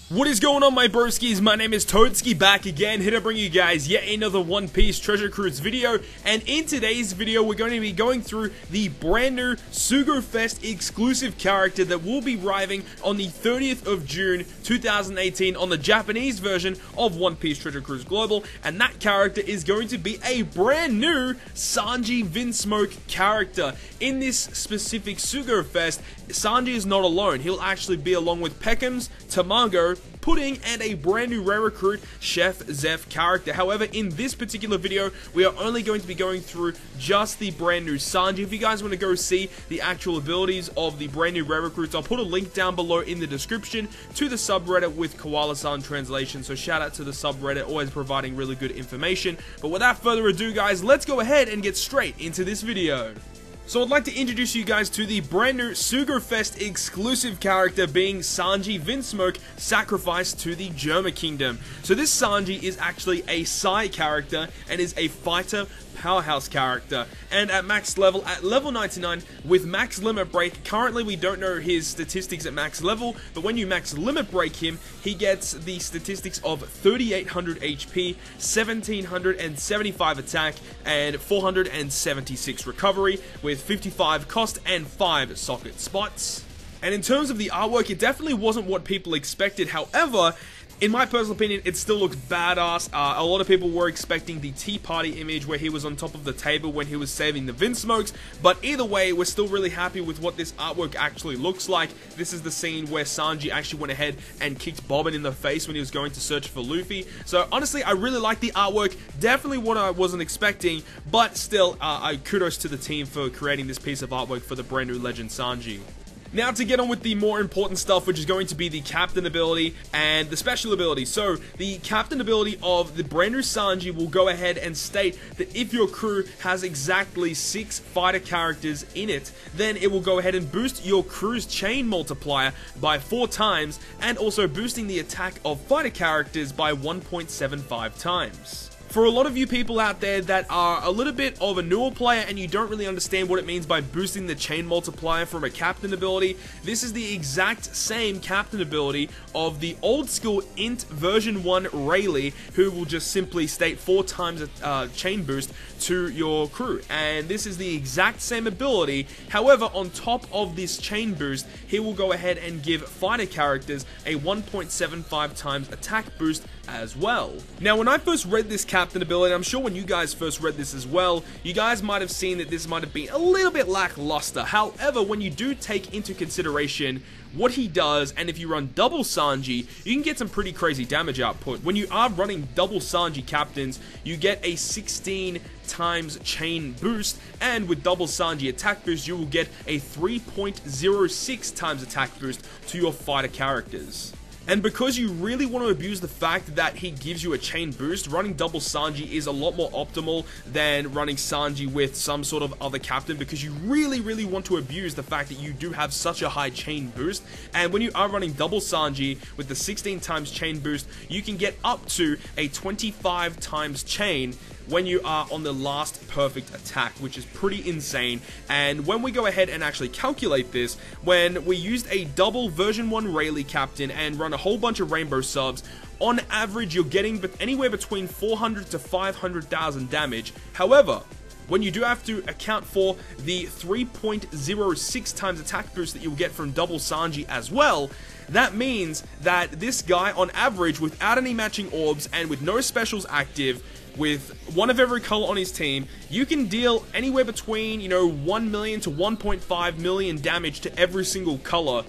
What is going on, my broskiis? My name is Toadski, back again, here to bring you guys yet another One Piece Treasure Cruise video. And in today's video, we're going to be going through the brand new Sugofest exclusive character that will be arriving on the 30th of June 2018 on the Japanese version of One Piece Treasure Cruise Global. And that character is going to be a brand new SANJI VINSMOKE character. In this specific Sugofest, Sanji is not alone. He'll actually be along with Peckham's, Tamago, Pudding, and a brand new rare recruit, Chef Zeph character. However, in this particular video, we are only going to be going through just the brand new Sanji. If you guys want to go see the actual abilities of the brand new rare recruits, I'll put a link down below in the description to the subreddit with Koala-san translation. So shout out to the subreddit, always providing really good information. But without further ado, guys, let's go ahead and get straight into this video. So I'd like to introduce you guys to the brand new Sugofest exclusive character, being Sanji VINSMOKE, sacrificed to the Germa Kingdom. So this Sanji is actually a Sai character and is a fighter powerhouse character, and at max level, at level 99 with max limit break. Currently we don't know his statistics at max level, but when you max limit break him, he gets the statistics of 3800 HP, 1775 attack, and 476 recovery, with 55 cost and 5 socket spots. And in terms of the artwork, it definitely wasn't what people expected. However, in my personal opinion, it still looks badass. A lot of people were expecting the Tea Party image where he was on top of the table when he was saving the Vinsmokes, but either way, we're still really happy with what this artwork actually looks like. This is the scene where Sanji actually went ahead and kicked Bobbin in the face when he was going to search for Luffy. So honestly, I really like the artwork. Definitely what I wasn't expecting, but still, kudos to the team for creating this piece of artwork for the brand new legend Sanji. Now to get on with the more important stuff, which is going to be the captain ability and the special ability. So the captain ability of the brand new Sanji will go ahead and state that if your crew has exactly 6 fighter characters in it, then it will go ahead and boost your crew's chain multiplier by 4 times, and also boosting the attack of fighter characters by 1.75 times. For a lot of you people out there that are a little bit of a newer player and you don't really understand what it means by boosting the chain multiplier from a captain ability, this is the exact same captain ability of the old school Int version 1 Rayleigh, who will just simply state 4 times a chain boost to your crew. And this is the exact same ability. However, on top of this chain boost, he will go ahead and give fighter characters a 1.75 times attack boost as well. Now, when I first read this captain ability, I'm sure when you guys first read this as well, you guys might have seen that this might have been a little bit lackluster. However, when you do take into consideration what he does, and if you run double Sanji, you can get some pretty crazy damage output. When you are running double Sanji captains, you get a 16 times chain boost, and with double Sanji attack boost, you will get a 3.06 times attack boost to your fighter characters. And because you really want to abuse the fact that he gives you a chain boost, running double Sanji is a lot more optimal than running Sanji with some sort of other captain, because you really want to abuse the fact that you do have such a high chain boost. And when you are running double Sanji with the 16 times chain boost, you can get up to a 25 times chain when you are on the last perfect attack, which is pretty insane. And when we go ahead and actually calculate this, when we used a double version 1 Rayleigh captain and run a whole bunch of rainbow subs, on average you're getting anywhere between 400 to 500,000 damage. However, when you do have to account for the 3.06 times attack boost that you'll get from double Sanji as well, that means that this guy, on average, without any matching orbs and with no specials active, with one of every color on his team, you can deal anywhere between, 1 million to 1.5 million damage to every single color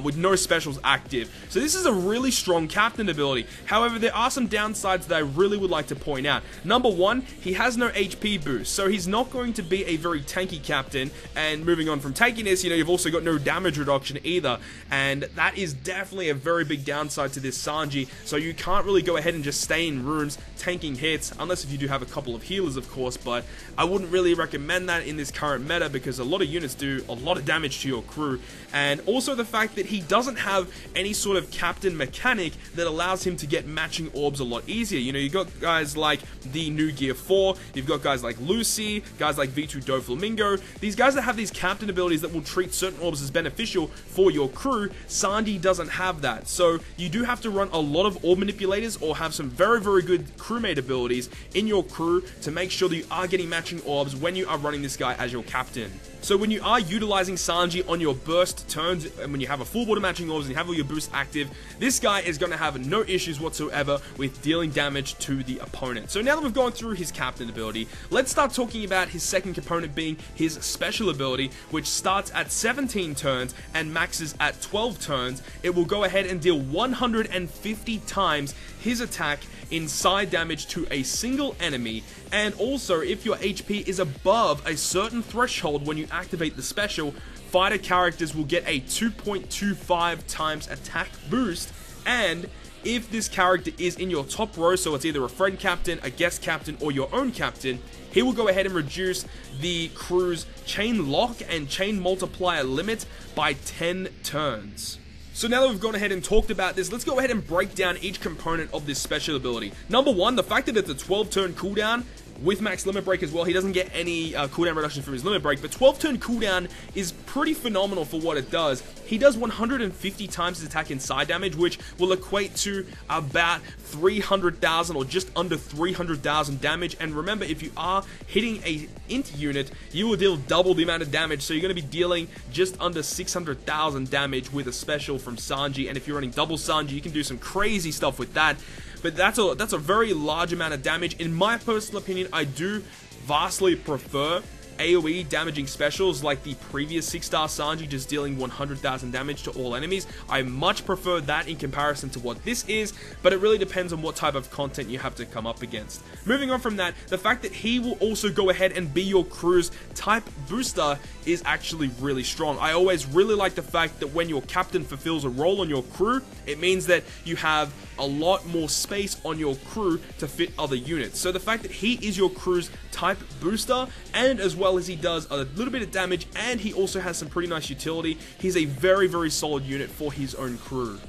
with no specials active. So this is a really strong captain ability. However, there are some downsides that I really would like to point out. Number one, he has no HP boost, so he's not going to be a very tanky captain. And moving on from tankiness, you've also got no damage reduction either, and that is definitely a very big downside to this Sanji. So you can't really go ahead and just stay in rooms tanking hits, unless if you do have a couple of healers, of course, but I wouldn't really recommend that in this current meta, because a lot of units do a lot of damage to your crew. And also the fact that he doesn't have any sort of captain mechanic that allows him to get matching orbs a lot easier. You know, you got guys like the new Gear 4, you've got guys like Lucy, guys like V2 Doflamingo, these guys that have these captain abilities that will treat certain orbs as beneficial for your crew. Sanji doesn't have that, so you do have to run a lot of orb manipulators or have some very, very good crewmate abilities in your crew to make sure that you are getting matching orbs when you are running this guy as your captain. So when you are utilizing Sanji on your burst turns, and when you have a full board of matching orbs and you have all your boosts active, this guy is going to have no issues whatsoever with dealing damage to the opponent. So now that we've gone through his captain ability, let's start talking about his second component being his special ability, which starts at 17 turns and maxes at 12 turns. It will go ahead and deal 150 times his attack in side damage to a single enemy, and also if your HP is above a certain threshold when you activate the special, fighter characters will get a 2.25 times attack boost, and if this character is in your top row, so it's either a friend captain, a guest captain, or your own captain, he will go ahead and reduce the crew's chain lock and chain multiplier limit by 10 turns. So now that we've gone ahead and talked about this, let's go ahead and break down each component of this special ability. Number one, the fact that it's a 12-turn cooldown with max limit break as well. He doesn't get any cooldown reduction from his limit break, but 12-turn cooldown is pretty phenomenal for what it does. He does 150 times his attack in side damage, which will equate to about 300,000 or just under 300,000 damage. And remember, if you are hitting a int unit, you will deal double the amount of damage, so you're going to be dealing just under 600,000 damage with a special from Sanji. And if you're running double Sanji, you can do some crazy stuff with that. But that's a very large amount of damage. In my personal opinion, I do vastly prefer AoE damaging specials like the previous 6-star Sanji, just dealing 100,000 damage to all enemies. I much prefer that in comparison to what this is, but it really depends on what type of content you have to come up against. Moving on from that, the fact that he will also go ahead and be your crew's type booster is actually really strong. I always really like the fact that when your captain fulfills a role on your crew, it means that you have a lot more space on your crew to fit other units. So the fact that he is your crew's type booster, and as well as he does a little bit of damage, and he also has some pretty nice utility, he's a very, very solid unit for his own crew.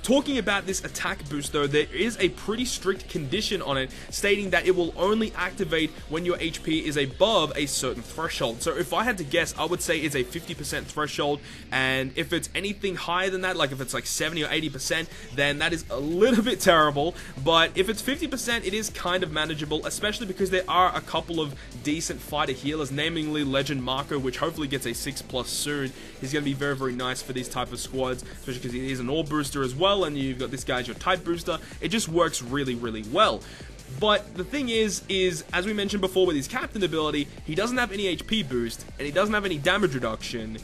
Talking about this attack boost though, there is a pretty strict condition on it, stating that it will only activate when your HP is above a certain threshold. So if I had to guess, I would say it's a 50% threshold, and if it's anything higher than that, like if it's like 70 or 80%, then that is a little bit terrible. But if it's 50%, it is kind of manageable, especially because there are a couple of decent fighter healers, namely Legend Marco, which hopefully gets a 6+ soon. He's going to be very, very nice for these type of squads, especially because he is an orb booster as well, and you've got this guy as your type booster. It just works really, really well. But the thing is as we mentioned before with his captain ability, he doesn't have any HP boost, and he doesn't have any damage reduction.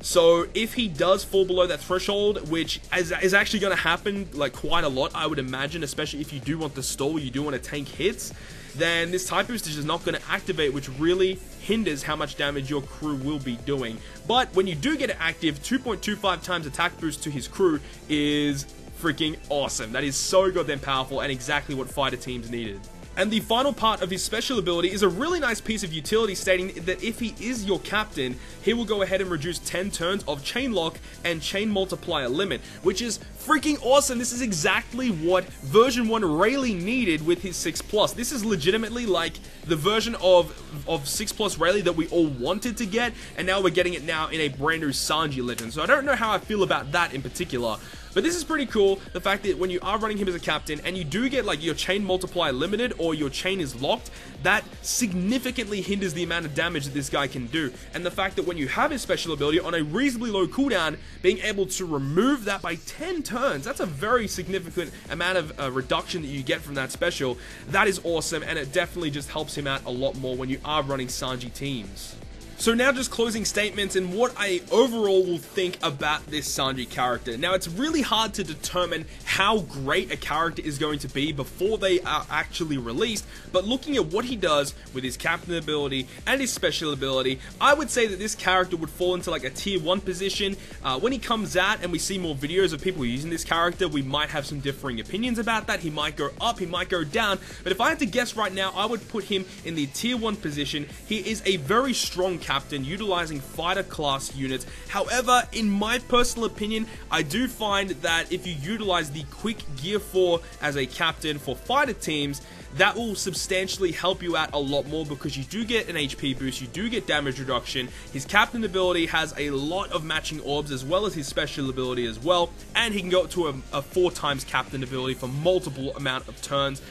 So if he does fall below that threshold, which is actually going to happen like quite a lot, I would imagine, especially if you do want to stall, you do want to tank hits, then this type boost is just not going to activate, which really hinders how much damage your crew will be doing. But when you do get it active, 2.25 times attack boost to his crew is freaking awesome. That is so goddamn powerful and exactly what fighter teams needed. And the final part of his special ability is a really nice piece of utility, stating that if he is your captain, he will go ahead and reduce 10 turns of chain lock and chain multiplier limit, which is freaking awesome. This is exactly what version 1 Rayleigh needed with his 6+. This is legitimately like the version of 6+ Rayleigh that we all wanted to get, and now we're getting it now in a brand new Sanji Legend. So I don't know how I feel about that in particular. But this is pretty cool, the fact that when you are running him as a captain and you do get like your chain multiplier limited or your chain is locked, that significantly hinders the amount of damage that this guy can do. And the fact that when you have his special ability on a reasonably low cooldown, being able to remove that by 10 turns, that's a very significant amount of reduction that you get from that special. That is awesome, and it definitely just helps him out a lot more when you are running Sanji teams. So now just closing statements and what I overall will think about this Sanji character. Now it's really hard to determine how great a character is going to be before they are actually released, but looking at what he does with his captain ability and his special ability, I would say that this character would fall into like a tier 1 position. When he comes out and we see more videos of people using this character, we might have some differing opinions about that. He might go up, he might go down, but if I had to guess right now, I would put him in the tier 1 position. He is a very strong captain utilizing fighter class units. However, in my personal opinion, I do find that if you utilize the quick Gear 4 as a captain for fighter teams, that will substantially help you out a lot more because you do get an HP boost, you do get damage reduction. His captain ability has a lot of matching orbs as well as his special ability as well, and he can go up to a 4 times captain ability for multiple amount of turns.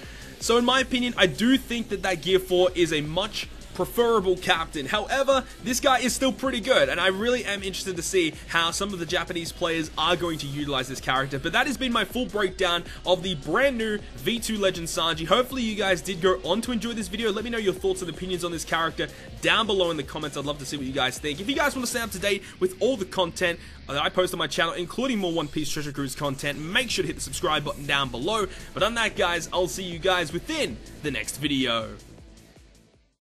So in my opinion, I do think that that Gear 4 is a much preferable captain. However, this guy is still pretty good, and I really am interested to see how some of the Japanese players are going to utilize this character. But that has been my full breakdown of the brand new V2 Legend Sanji. Hopefully you guys did go on to enjoy this video. Let me know your thoughts and opinions on this character down below in the comments. I'd love to see what you guys think. If you guys want to stay up to date with all the content that I post on my channel, including more One Piece Treasure Cruise content, make sure to hit the subscribe button down below. But on that, guys, I'll see you guys within the next video.